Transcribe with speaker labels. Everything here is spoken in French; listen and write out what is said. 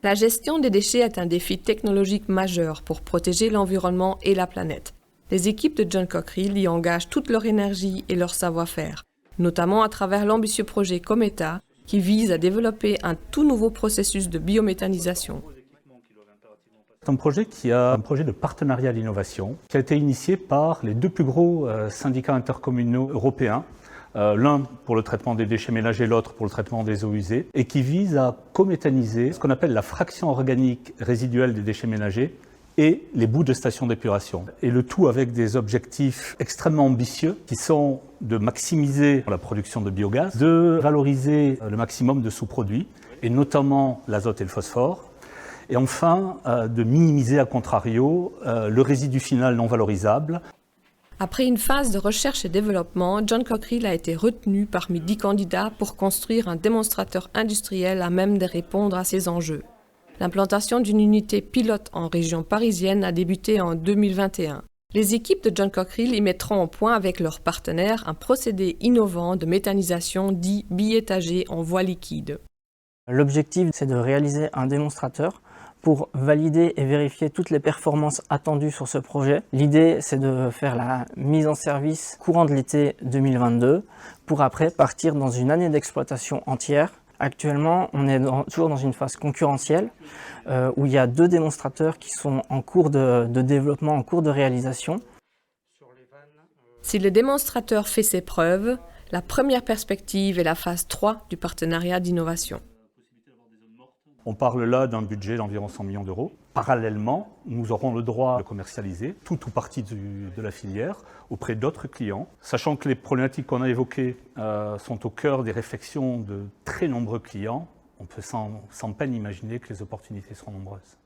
Speaker 1: La gestion des déchets est un défi technologique majeur pour protéger l'environnement et la planète. Les équipes de John Cockerill y engagent toute leur énergie et leur savoir-faire, notamment à travers l'ambitieux projet Cometa, qui vise à développer un tout nouveau processus de biométhanisation.
Speaker 2: C'est un projet de partenariat d'innovation qui a été initié par les deux plus gros syndicats intercommunaux européens, l'un pour le traitement des déchets ménagers, l'autre pour le traitement des eaux usées, et qui vise à cométhaniser ce qu'on appelle la fraction organique résiduelle des déchets ménagers et les bouts de stations d'épuration. Et le tout avec des objectifs extrêmement ambitieux qui sont de maximiser la production de biogaz, de valoriser le maximum de sous-produits, et notamment l'azote et le phosphore, et enfin de minimiser à contrario le résidu final non valorisable.
Speaker 1: Après une phase de recherche et développement, John Cockerill a été retenu parmi 10 candidats pour construire un démonstrateur industriel à même de répondre à ces enjeux. L'implantation d'une unité pilote en région parisienne a débuté en 2021. Les équipes de John Cockerill y mettront au point avec leurs partenaires un procédé innovant de méthanisation dit biétagé en voie liquide.
Speaker 3: L'objectif, c'est de réaliser un démonstrateur pour valider et vérifier toutes les performances attendues sur ce projet. L'idée, c'est de faire la mise en service courant de l'été 2022 pour après partir dans une année d'exploitation entière. Actuellement, on est toujours dans une phase concurrentielle où il y a 2 démonstrateurs qui sont en cours de développement, en cours de réalisation.
Speaker 1: Si le démonstrateur fait ses preuves, la première perspective est la phase 3 du partenariat d'innovation.
Speaker 2: On parle là d'un budget d'environ 100 millions d'euros. Parallèlement, nous aurons le droit de commercialiser tout ou partie de la filière auprès d'autres clients, sachant que les problématiques qu'on a évoquées sont au cœur des réflexions de très nombreux clients. On peut sans peine imaginer que les opportunités seront nombreuses.